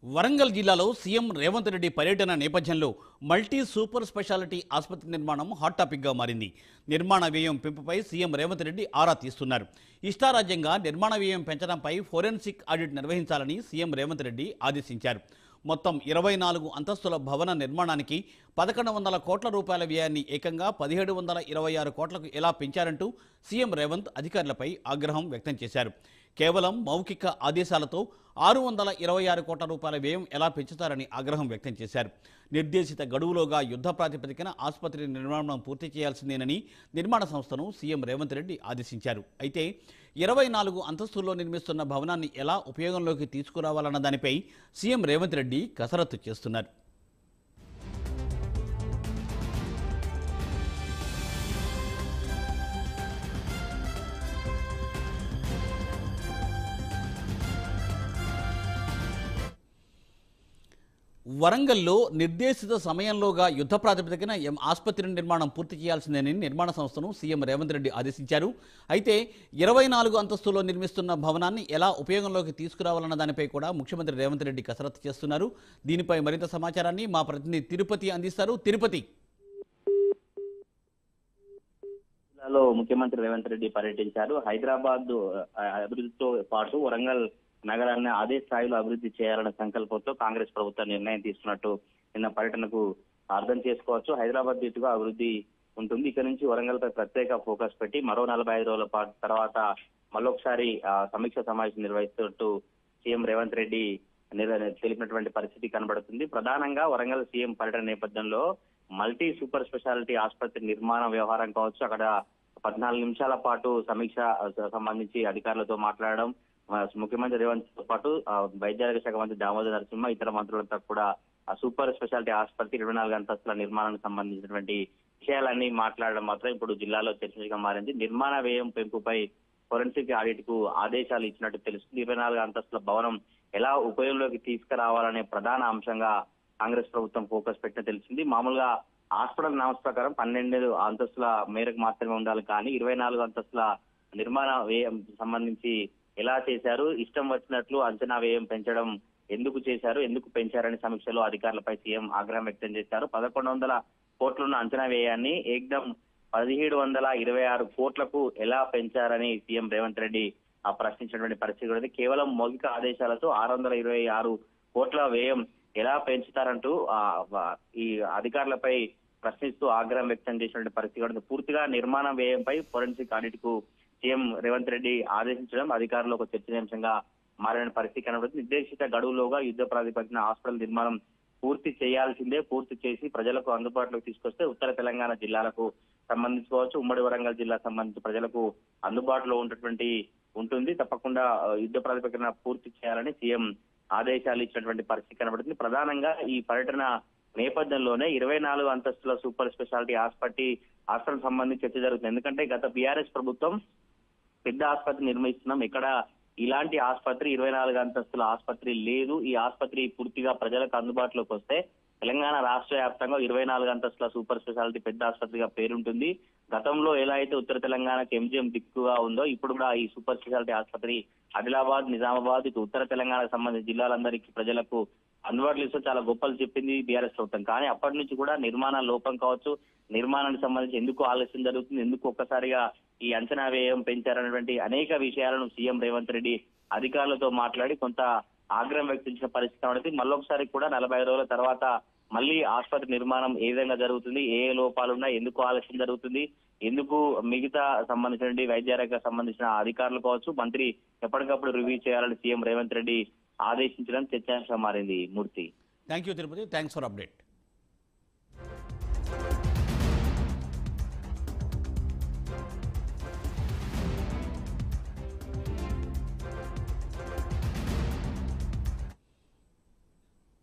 వరంగల్ జిల్లాలో సీఎం రేవంత్ రెడ్డి పర్యటన నేపథ్యంలో మల్టీ సూపర్ స్పెషాలిటీ ఆసుపత్రి నిర్మాణం హాట్ టాపిక్గా మారింది. నిర్మాణ వ్యయం పెంపుపై సీఎం రేవంత్ రెడ్డి ఆరా తీస్తున్నారు. ఇష్టారాజ్యంగా నిర్మాణ వ్యయం పెంచడంపై ఫోరెన్సిక్ ఆడిట్ నిర్వహించాలని సీఎం రేవంత్ రెడ్డి ఆదేశించారు. మొత్తం 24 అంతస్తుల భవన నిర్మాణానికి 1100 కోట్ల రూపాయల వ్యయాన్ని ఏకంగా 1726 కోట్లకు ఎలా పెంచారంటూ సీఎం రేవంత్ అధికారులపై ఆగ్రహం వ్యక్తం చేశారు. కేవలం మౌఖిక ఆదేశాలతో 626 కోట్ల రూపాయల వ్యయం ఎలా పెంచుతారని ఆగ్రహం వ్యక్తం చేశారు. నిర్దేశిత గడువులోగా యుద్ధ ప్రాతిపదికన ఆసుపత్రి నిర్మాణం పూర్తి చేయాల్సిందేనని నిర్మాణ సంస్థను సీఎం రేవంత్ రెడ్డి ఆదేశించారు. అయితే 24 అంతస్తుల్లో నిర్మిస్తున్న భవనాన్ని ఎలా ఉపయోగంలోకి తీసుకురావాలన్న దానిపై సీఎం రేవంత్ రెడ్డి కసరత్తు చేస్తున్నారు. వరంగల్లో నిర్దేశిత సమయంలోగా యుద్ధ ప్రాతిపదికన ఆసుపత్రి నిర్మాణం పూర్తి చేయాల్సిందేనని నిర్మాణ సంస్థను సీఎం రేవంత్ రెడ్డి ఆదేశించారు. అయితే 24 అంతస్తుల్లో నిర్మిస్తున్న భవనాన్ని ఎలా ఉపయోగంలోకి తీసుకురావాలన్న దానిపై కూడా ముఖ్యమంత్రి రేవంత్ రెడ్డి కసరత్తు చేస్తున్నారు. దీనిపై మరింత సమాచారాన్ని మా ప్రతినిధి తిరుపతి అందిస్తారు. తిరుపతి, జిల్లాలో ముఖ్యమంత్రి రేవంత్ రెడ్డి పర్యటించారు. హైదరాబాద్ అభివృద్ధితో పాటు వరంగల్ నగరాన్ని అదే స్థాయిలో అభివృద్ధి చేయాలన్న సంకల్పంతో కాంగ్రెస్ ప్రభుత్వం నిర్ణయం తీసుకున్నట్టు నిన్న పర్యటనకు అర్థం చేసుకోవచ్చు. హైదరాబాద్ దిశగా అభివృద్ధి ఉంటుంది. ఇక నుంచి వరంగల్ పై ప్రత్యేక ఫోకస్ పెట్టి మరో 45 రోజుల తర్వాత మళ్ళొకసారి సమీక్ష సమావేశం నిర్వహిస్తున్నట్టు సీఎం రేవంత్ రెడ్డి తెలిపినటువంటి పరిస్థితి కనబడుతుంది. ప్రధానంగా వరంగల్ సీఎం పర్యటన నేపథ్యంలో మల్టీ సూపర్ స్పెషాలిటీ ఆసుపత్రి నిర్మాణ వ్యవహారం కావచ్చు, అక్కడ 14 నిమిషాల పాటు సమీక్ష సంబంధించి అధికారులతో మాట్లాడడం, ముఖ్యమంత్రి రేవంత్ తో పాటు వైద్యారోగ్య శాఖ మంత్రి దామోదర్ నరసింహ ఇతర మంత్రులతో కూడా సూపర్ స్పెషాలిటీ ఆసుపత్రి 24 అంతస్తుల నిర్మాణానికి సంబంధించినటువంటి విషయాలన్నీ మాట్లాడడం మాత్రం ఇప్పుడు జిల్లాలో చర్చగా మారింది. నిర్మాణ వ్యయం పెంపుపై ఫోరెన్సిక్ ఆడిట్ కు ఆదేశాలు ఇచ్చినట్టు తెలుస్తుంది. 24 అంతస్తుల భవనం ఎలా ఉపయోగంలోకి తీసుకురావాలనే ప్రధాన అంశంగా కాంగ్రెస్ ప్రభుత్వం ఫోకస్ పెట్టిన తెలిసింది. మామూలుగా హాస్పిటల్ నామ్స్ ప్రకారం 12 అంతస్తుల మేరకు మాత్రమే ఉండాలి, కానీ 24 అంతస్తుల నిర్మాణ వ్యయం సంబంధించి ఎలా చేశారు, ఇష్టం వచ్చినట్లు అంచనా వ్యయం పెంచడం ఎందుకు చేశారు, ఎందుకు పెంచారని సమీక్షలో అధికారులపై సీఎం ఆగ్రహం వ్యక్తం చేశారు. 1100 కోట్లున్న అంచనా వ్యయాన్ని ఏకదం 1726 కోట్లకు ఎలా పెంచారని సీఎం రేవంత్ రెడ్డి ప్రశ్నించినటువంటి పరిస్థితి కూడా కేవలం మౌఖిక ఆదేశాలతో 626 కోట్ల వ్యయం ఎలా పెంచుతారంటూ ఈ అధికారులపై ప్రశ్నిస్తూ ఆగ్రహం వ్యక్తం చేసినటువంటి పరిస్థితి కూడా పూర్తిగా నిర్మాణ వ్యయంపై ఫోరెన్సిక్ ఆడిట్ కు సీఎం రేవంత్ రెడ్డి ఆదేశించడం అధికారులు ఒక చర్చనీయాంశంగా మారిన పరిస్థితి కనబడుతుంది. నిర్దేశిత గడువులోగా యుద్ధ ప్రాతిపదికన హాస్పిటల్ నిర్మాణం పూర్తి చేయాల్సిందే, పూర్తి చేసి ప్రజలకు అందుబాటులోకి తీసుకొస్తే ఉత్తర తెలంగాణ జిల్లాలకు సంబంధించుకోవచ్చు, ఉమ్మడి వరంగల్ జిల్లా సంబంధించి ప్రజలకు అందుబాటులో ఉంటుంది. తప్పకుండా యుద్ధ ప్రాతిపదికన పూర్తి చేయాలని సీఎం ఆదేశాలు ఇచ్చినటువంటి పరిస్థితి కనబడుతుంది. ప్రధానంగా ఈ పర్యటన నేపథ్యంలోనే 24 అంతస్తుల సూపర్ స్పెషాలిటీ హాస్పిటల్ సంబంధించి చర్చ జరుగుతుంది. ఎందుకంటే గత బీఆర్ఎస్ ప్రభుత్వం పెద్ద ఆసుపత్రి నిర్మిస్తున్నాం, ఇక్కడ ఇలాంటి ఆసుపత్రి 24 అంతస్తుల ఆసుపత్రి లేదు, ఈ ఆసుపత్రి పూర్తిగా ప్రజలకు అందుబాటులోకి వస్తే తెలంగాణ రాష్ట్ర వ్యాప్తంగా 24 అంతస్తుల సూపర్ స్పెషాలిటీ పెద్ద ఆసుపత్రిగా పేరుంటుంది. గతంలో ఎలా అయితే ఉత్తర తెలంగాణకు ఎంజిఎం దిక్కుగా ఉందో ఇప్పుడు కూడా ఈ సూపర్ స్పెషాలిటీ ఆసుపత్రి ఆదిలాబాద్, నిజామాబాద్, ఇటు ఉత్తర తెలంగాణకు సంబంధించిన జిల్లాలందరికీ ప్రజలకు అందుబాటులో ఇస్తూ చాలా గొప్పలు చెప్పింది బీఆర్ఎస్ ప్రభుత్వం. కానీ అప్పటి నుంచి కూడా నిర్మాణ లోపం కావచ్చు, నిర్మాణానికి సంబంధించి ఎందుకు ఆలస్యం జరుగుతుంది, ఎందుకు ఒక్కసారిగా ఈ అంచనా వ్యయం పెంచారనేటువంటి అనేక విషయాలను సీఎం రేవంత్ రెడ్డి అధికారులతో మాట్లాడి కొంత ఆగ్రహం వ్యక్తించిన పరిస్థితి కాబట్టి మళ్ళొకసారి కూడా 45 రోజుల తర్వాత మళ్ళీ ఆసుపత్రి నిర్మాణం ఏ విధంగా జరుగుతుంది, ఏ లోపాలు ఉన్నాయి, ఎందుకు ఆలస్యం జరుగుతుంది, ఎందుకు మిగతా సంబంధించిన వైద్యారోగ్య సంబంధించిన అధికారులు కావచ్చు, మంత్రి ఎప్పటికప్పుడు రివ్యూ చేయాలని సీఎం రేవంత్ రెడ్డి ఆదేశించడం చర్చాంశంగా మారింది. Murthy, thank you Tirupati, thanks for update.